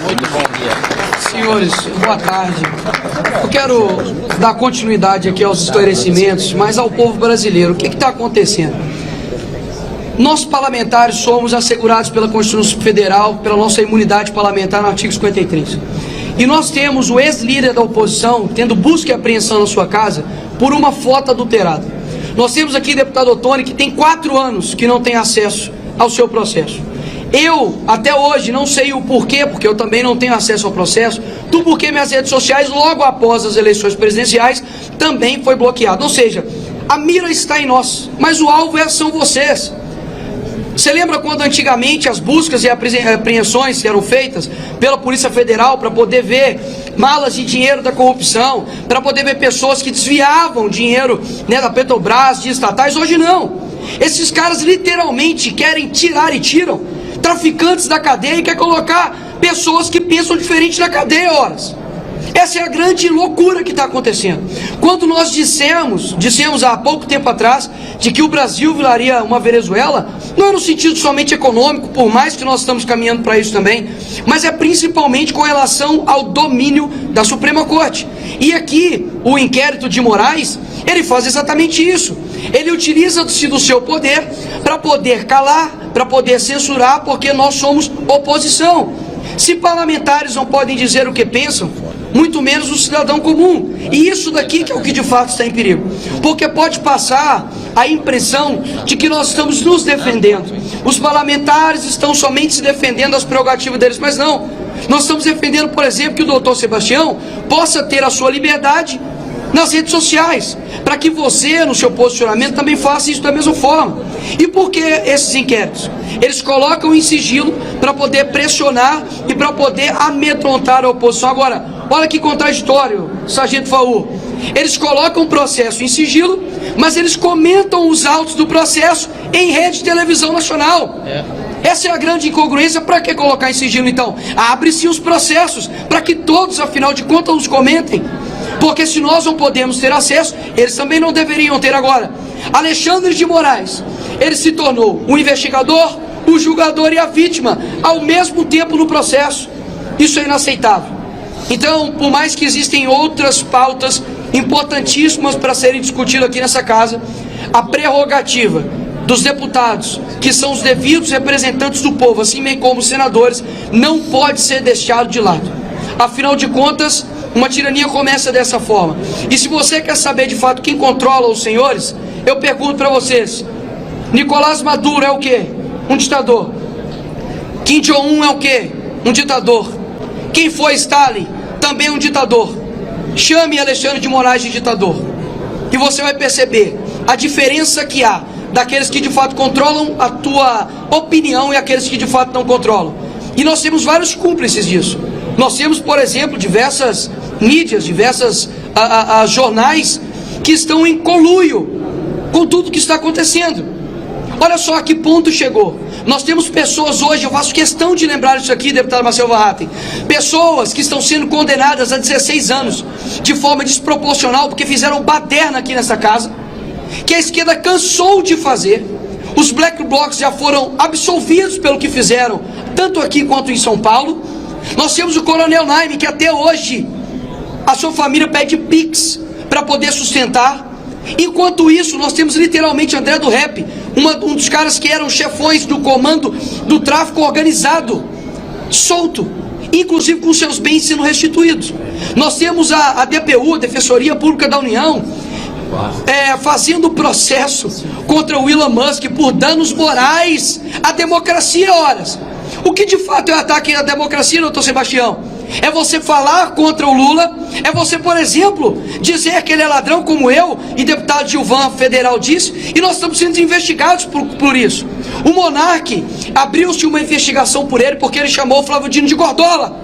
Muito bom dia. Senhores, boa tarde. Eu quero dar continuidade aqui aos esclarecimentos, mas ao povo brasileiro. O que está acontecendo? Nós parlamentares somos assegurados pela Constituição Federal, pela nossa imunidade parlamentar no artigo 53. E nós temos o ex-líder da oposição tendo busca e apreensão na sua casa por uma foto adulterada. Nós temos aqui o deputado Ottoni, que tem 4 anos que não tem acesso ao seu processo. Eu, até hoje, não sei o porquê, porque eu também não tenho acesso ao processo, do porquê minhas redes sociais, logo após as eleições presidenciais, também foi bloqueado. Ou seja, a mira está em nós, mas o alvo são vocês. Você lembra quando antigamente as buscas e apreensões eram feitas pela Polícia Federal para poder ver malas de dinheiro da corrupção, para poder ver pessoas que desviavam dinheiro, né, da Petrobras, de estatais? Hoje não. Esses caras literalmente querem tirar e tiram traficantes da cadeia e quer colocar pessoas que pensam diferente na cadeia, horas. Essa é a grande loucura que está acontecendo. Quando nós dissemos há pouco tempo atrás, de que o Brasil viraria uma Venezuela, não é no sentido somente econômico, por mais que nós estamos caminhando para isso também, mas é principalmente com relação ao domínio da Suprema Corte. E aqui, o inquérito de Moraes, ele faz exatamente isso. Ele utiliza-se do seu poder para poder calar, para poder censurar, porque nós somos oposição. Se parlamentares não podem dizer o que pensam, muito menos o cidadão comum. E isso daqui que é o que de fato está em perigo. Porque pode passar a impressão de que nós estamos nos defendendo. Os parlamentares estão somente se defendendo das prerrogativas deles, mas não. Nós estamos defendendo, por exemplo, que o doutor Sebastião possa ter a sua liberdade nas redes sociais, para que você, no seu posicionamento, também faça isso da mesma forma. E por que esses inquéritos? Eles colocam em sigilo para poder pressionar e para poder amedrontar a oposição. Agora, olha que contraditório, Sargento Faur. Eles colocam o processo em sigilo, mas eles comentam os autos do processo em rede de televisão nacional. Essa é a grande incongruência. Para que colocar em sigilo, então? Abre-se os processos, para que todos, afinal de contas, os comentem. Porque se nós não podemos ter acesso, eles também não deveriam ter. Agora, Alexandre de Moraes, ele se tornou o investigador, o julgador e a vítima, ao mesmo tempo no processo. Isso é inaceitável. Então, por mais que existem outras pautas importantíssimas para serem discutidas aqui nessa casa, a prerrogativa dos deputados, que são os devidos representantes do povo, assim bem como os senadores, não pode ser deixado de lado. Afinal de contas, uma tirania começa dessa forma. E se você quer saber de fato quem controla os senhores, eu pergunto para vocês: Nicolás Maduro é o quê? Um ditador. Kim Jong-un é o quê? Um ditador. Quem foi Stalin? Também um ditador. Chame Alexandre de Moraes de ditador, e você vai perceber a diferença que há daqueles que de fato controlam a tua opinião e aqueles que de fato não controlam. E nós temos vários cúmplices disso. Nós temos, por exemplo, diversas mídias, diversas jornais que estão em conluio com tudo que está acontecendo. Olha só a que ponto chegou. Nós temos pessoas hoje, eu faço questão de lembrar isso aqui, deputado Marcelo Warraten, pessoas que estão sendo condenadas a 16 anos de forma desproporcional, porque fizeram baderna aqui nessa casa, que a esquerda cansou de fazer. Os black blocs já foram absolvidos pelo que fizeram, tanto aqui quanto em São Paulo. Nós temos o Coronel Naime, que até hoje a sua família pede Pix para poder sustentar. Enquanto isso, nós temos literalmente André do Rap, um dos caras que eram chefões do comando do tráfico organizado, solto, inclusive com seus bens sendo restituídos. Nós temos a DPU, a Defensoria Pública da União, fazendo processo contra o Elon Musk por danos morais à democracia, horas. O que de fato é ataque à democracia, doutor Sebastião? É você falar contra o Lula, é você, por exemplo, dizer que ele é ladrão, como eu e deputado Gilvan Federal disse, e nós estamos sendo investigados por isso. O Monark, abriu-se uma investigação por ele porque ele chamou o Flávio Dino de Gordola.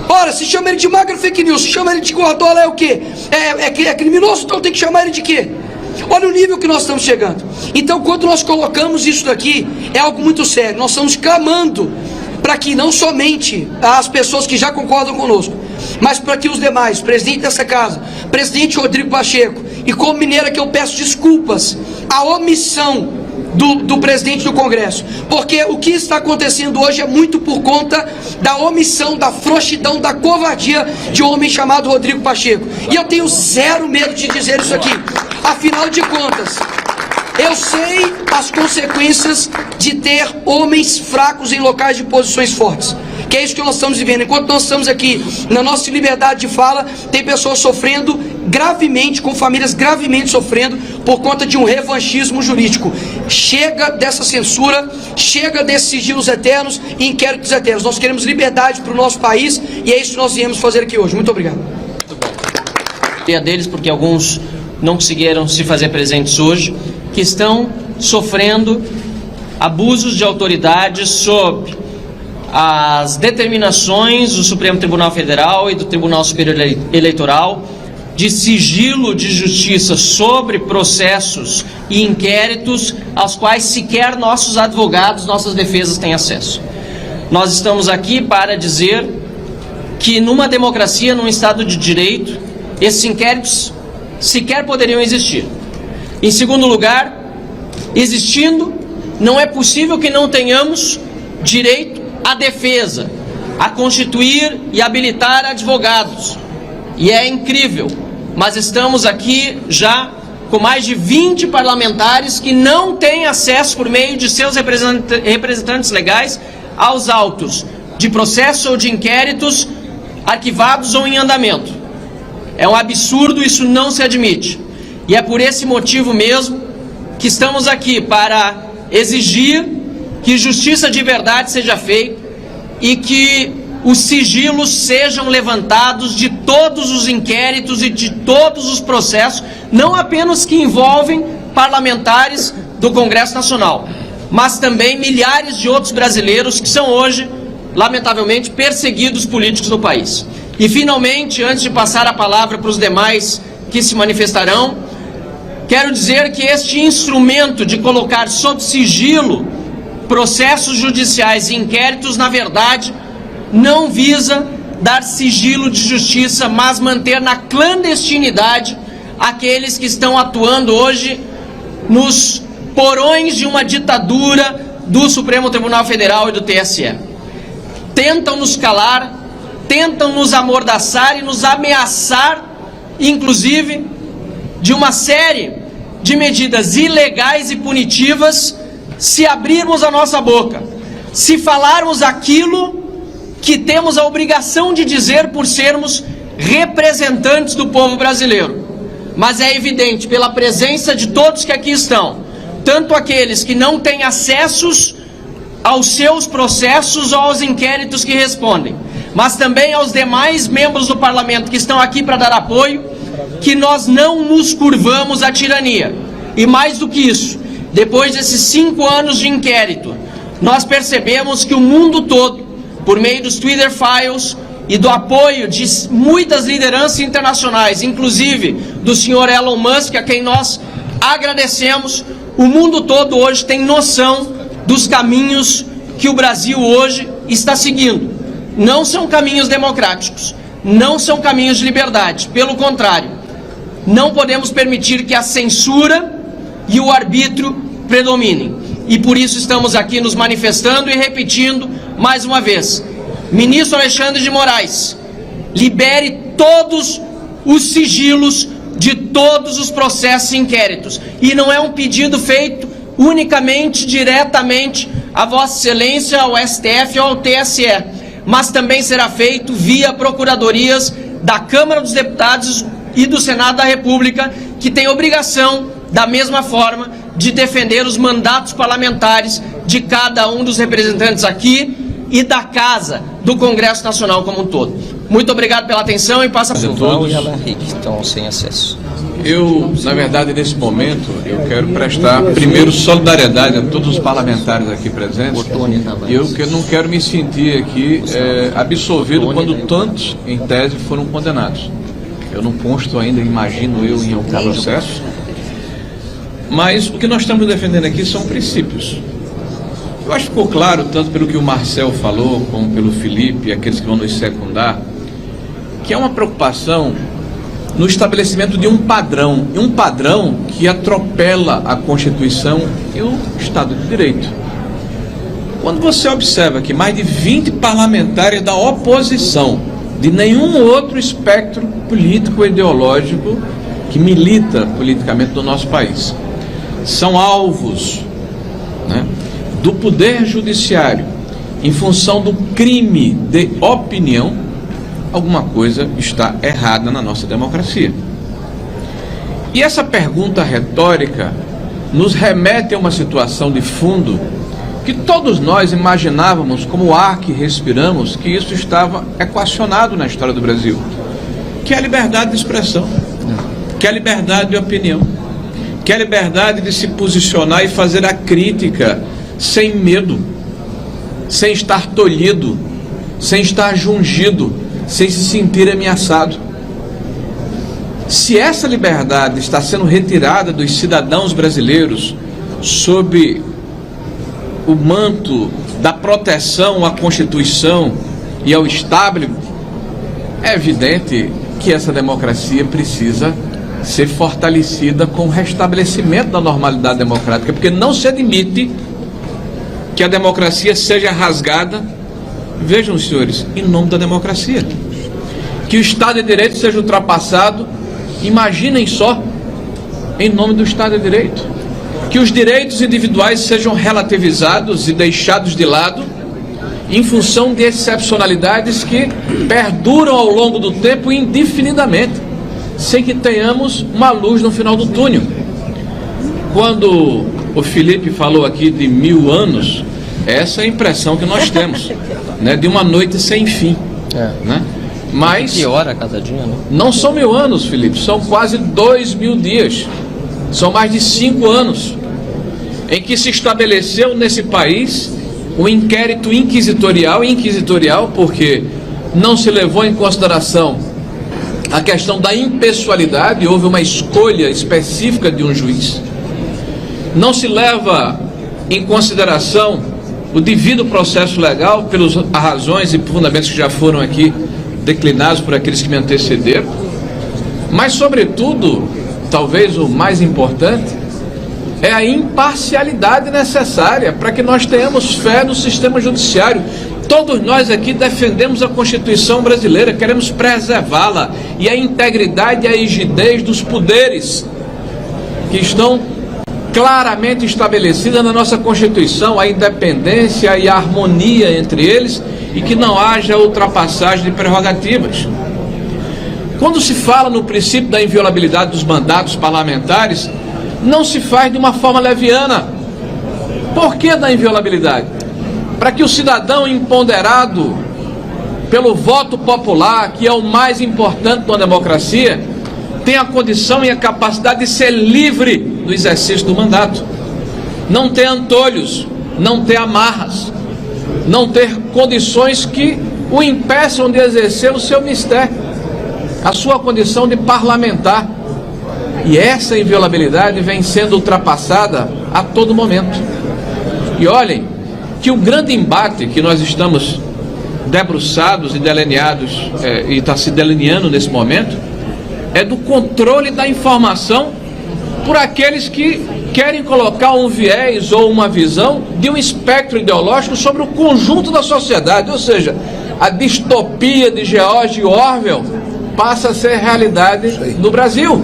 Ora, se chama ele de magro fake news, se chama ele de Gordola é o quê? É criminoso, então tem que chamar ele de quê? Olha o nível que nós estamos chegando. Então, quando nós colocamos isso daqui, é algo muito sério. Nós estamos clamando para que não somente as pessoas que já concordam conosco, mas para que os demais, presidente dessa casa, presidente Rodrigo Pacheco, e como mineira que eu peço desculpas, a omissão do presidente do Congresso, porque o que está acontecendo hoje é muito por conta da omissão, da frouxidão, da covardia de um homem chamado Rodrigo Pacheco. E eu tenho zero medo de dizer isso aqui. Afinal de contas, eu sei as consequências de ter homens fracos em locais de posições fortes, que é isso que nós estamos vivendo. Enquanto nós estamos aqui na nossa liberdade de fala, tem pessoas sofrendo gravemente, com famílias gravemente sofrendo por conta de um revanchismo jurídico. Chega dessa censura, chega desses sigilos eternos e inquéritos eternos. Nós queremos liberdade para o nosso país e é isso que nós viemos fazer aqui hoje. Muito obrigado. Deles, porque alguns não conseguiram se fazer presentes hoje, que estão sofrendo abusos de autoridade sob as determinações do Supremo Tribunal Federal e do Tribunal Superior Eleitoral de sigilo de justiça sobre processos e inquéritos aos quais sequer nossos advogados, nossas defesas têm acesso. Nós estamos aqui para dizer que numa democracia, num Estado de Direito, esses inquéritos sequer poderiam existir. Em segundo lugar, existindo, não é possível que não tenhamos direito à defesa, a constituir e habilitar advogados. E é incrível, mas estamos aqui já com mais de 20 parlamentares que não têm acesso por meio de seus representantes legais aos autos de processo ou de inquéritos arquivados ou em andamento. É um absurdo, isso não se admite. E é por esse motivo mesmo que estamos aqui para exigir que justiça de verdade seja feita e que os sigilos sejam levantados de todos os inquéritos e de todos os processos, não apenas que envolvem parlamentares do Congresso Nacional, mas também milhares de outros brasileiros que são hoje, lamentavelmente, perseguidos políticos no país. E, finalmente, antes de passar a palavra para os demais que se manifestarão, quero dizer que este instrumento de colocar sob sigilo processos judiciais e inquéritos, na verdade, não visa dar sigilo de justiça, mas manter na clandestinidade aqueles que estão atuando hoje nos porões de uma ditadura do Supremo Tribunal Federal e do TSE. Tentam nos calar, tentam nos amordaçar e nos ameaçar, inclusive, de uma série de medidas ilegais e punitivas se abrirmos a nossa boca, se falarmos aquilo que temos a obrigação de dizer por sermos representantes do povo brasileiro. Mas é evidente, pela presença de todos que aqui estão, tanto aqueles que não têm acessos aos seus processos ou aos inquéritos que respondem, mas também aos demais membros do parlamento que estão aqui para dar apoio, que nós não nos curvamos à tirania. E mais do que isso, depois desses 5 anos de inquérito, nós percebemos que o mundo todo, por meio dos Twitter Files e do apoio de muitas lideranças internacionais, inclusive do senhor Elon Musk, a quem nós agradecemos, o mundo todo hoje tem noção dos caminhos que o Brasil hoje está seguindo. Não são caminhos democráticos, não são caminhos de liberdade, pelo contrário, não podemos permitir que a censura e o arbítrio predominem. E por isso estamos aqui nos manifestando e repetindo mais uma vez: ministro Alexandre de Moraes, libere todos os sigilos de todos os processos e inquéritos. E não é um pedido feito unicamente, diretamente a Vossa Excelência, ao STF ou ao TSE, mas também será feito via procuradorias da Câmara dos Deputados e do Senado da República, que tem obrigação, da mesma forma, de defender os mandatos parlamentares de cada um dos representantes aqui e da Casa do Congresso Nacional como um todo. Muito obrigado pela atenção e passa a todos. Estão sem acesso. Eu, na verdade, nesse momento, eu quero prestar primeiro solidariedade a todos os parlamentares aqui presentes. E eu não quero me sentir aqui absolvido quando tantos, em tese, foram condenados. Eu não consto ainda, imagino eu, em algum processo. Mas o que nós estamos defendendo aqui são princípios. Eu acho que ficou claro, tanto pelo que o Marcel falou, como pelo Felipe e aqueles que vão nos secundar, que é uma preocupação no estabelecimento de um padrão, e um padrão que atropela a Constituição e o Estado de Direito. Quando você observa que mais de 20 parlamentares da oposição, de nenhum outro espectro político ou ideológico que milita politicamente no nosso país, são alvos, né, do Poder Judiciário em função do crime de opinião, alguma coisa está errada na nossa democracia. E essa pergunta retórica nos remete a uma situação de fundo que todos nós imaginávamos, como o ar que respiramos, que isso estava equacionado na história do Brasil, que é a liberdade de expressão, que é a liberdade de opinião, que é a liberdade de se posicionar e fazer a crítica sem medo, sem estar tolhido, sem estar jungido, sem se sentir ameaçado. Se essa liberdade está sendo retirada dos cidadãos brasileiros sob o manto da proteção à Constituição e ao establishment, é evidente que essa democracia precisa ser fortalecida com o restabelecimento da normalidade democrática, porque não se admite que a democracia seja rasgada, vejam, senhores, em nome da democracia. Que o Estado de Direito seja ultrapassado, imaginem só, em nome do Estado de Direito. Que os direitos individuais sejam relativizados e deixados de lado em função de excepcionalidades que perduram ao longo do tempo indefinidamente, sem que tenhamos uma luz no final do túnel. Quando o Felipe falou aqui de 1000 anos, essa é a impressão que nós temos, né, de uma noite sem fim, né? Mas que hora cada dia, né? Não são 1000 anos, Felipe, são quase 2000 dias, são mais de 5 anos em que se estabeleceu nesse país o inquérito inquisitorial, porque não se levou em consideração a questão da impessoalidade, houve uma escolha específica de um juiz, não se leva em consideração o devido processo legal pelas razões e fundamentos que já foram aqui declinados por aqueles que me antecederam, mas sobretudo, talvez o mais importante, é a imparcialidade necessária para que nós tenhamos fé no sistema judiciário. Todos nós aqui defendemos a Constituição brasileira, queremos preservá-la, e a integridade e a rigidez dos poderes que estão claramente estabelecida na nossa Constituição, a independência e a harmonia entre eles, e que não haja ultrapassagem de prerrogativas. Quando se fala no princípio da inviolabilidade dos mandatos parlamentares, não se faz de uma forma leviana. Por que da inviolabilidade? Para que o cidadão empoderado pelo voto popular, que é o mais importante numa democracia, tenha a condição e a capacidade de ser livre do exercício do mandato, não ter antolhos, não ter amarras, não ter condições que o impeçam de exercer o seu mistério, a sua condição de parlamentar. E essa inviolabilidade vem sendo ultrapassada a todo momento. E olhem que o grande embate que nós estamos debruçados e delineados, e está se delineando nesse momento, é do controle da informação por aqueles que querem colocar um viés ou uma visão de um espectro ideológico sobre o conjunto da sociedade, ou seja, a distopia de George Orwell passa a ser realidade no Brasil.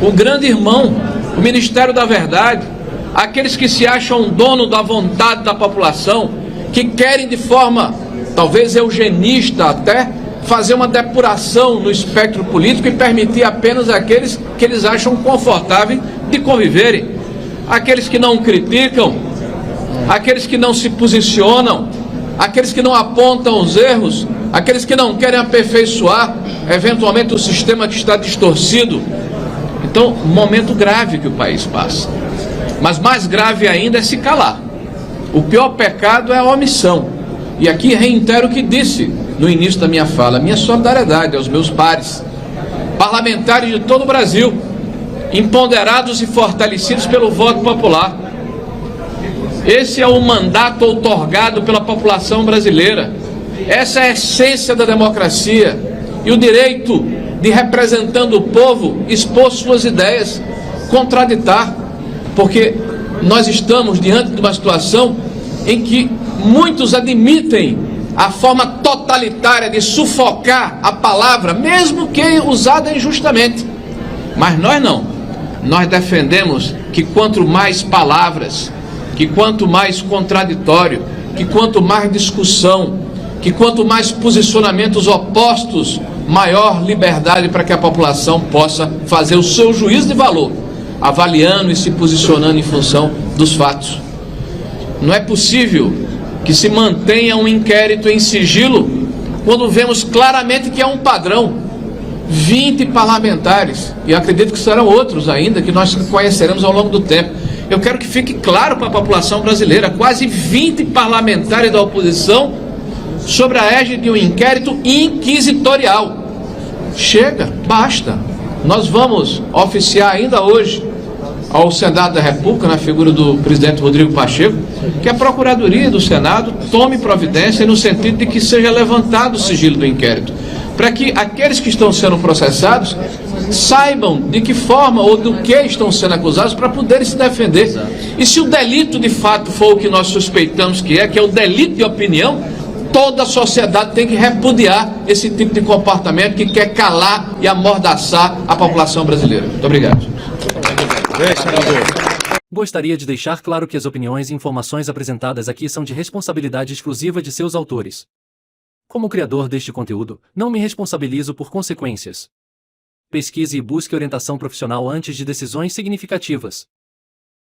O grande irmão, o Ministério da Verdade, aqueles que se acham dono da vontade da população, que querem de forma, talvez eugenista até, fazer uma depuração no espectro político e permitir apenas aqueles que eles acham confortáveis de conviverem. Aqueles que não criticam, aqueles que não se posicionam, aqueles que não apontam os erros, aqueles que não querem aperfeiçoar, eventualmente, o sistema que está distorcido. Então, um momento grave que o país passa. Mas mais grave ainda é se calar. O pior pecado é a omissão. E aqui reitero o que disse no início da minha fala, minha solidariedade aos meus pares, parlamentares de todo o Brasil, empoderados e fortalecidos pelo voto popular. Esse é o mandato outorgado pela população brasileira. Essa é a essência da democracia. E o direito de, representando o povo, expor suas ideias, contraditar, porque nós estamos diante de uma situação em que muitos admitem a forma totalitária de sufocar a palavra, mesmo que usada injustamente. Mas nós não. Nós defendemos que quanto mais palavras, que quanto mais contraditório, que quanto mais discussão, que quanto mais posicionamentos opostos, maior liberdade para que a população possa fazer o seu juízo de valor, avaliando e se posicionando em função dos fatos. Não é possível que se mantenha um inquérito em sigilo quando vemos claramente que é um padrão. 20 parlamentares, e acredito que serão outros ainda, que nós conheceremos ao longo do tempo. Eu quero que fique claro para a população brasileira, quase 20 parlamentares da oposição sobre a égide de um inquérito inquisitorial. Chega, basta. Nós vamos oficiar ainda hoje ao Senado da República, na figura do presidente Rodrigo Pacheco, que a Procuradoria do Senado tome providência no sentido de que seja levantado o sigilo do inquérito, para que aqueles que estão sendo processados saibam de que forma ou do que estão sendo acusados para poderem se defender. E se o delito de fato for o que nós suspeitamos que é o delito de opinião, toda a sociedade tem que repudiar esse tipo de comportamento que quer calar e amordaçar a população brasileira. Muito obrigado. Gostaria de deixar claro que as opiniões e informações apresentadas aqui são de responsabilidade exclusiva de seus autores. Como criador deste conteúdo, não me responsabilizo por consequências. Pesquise e busque orientação profissional antes de decisões significativas.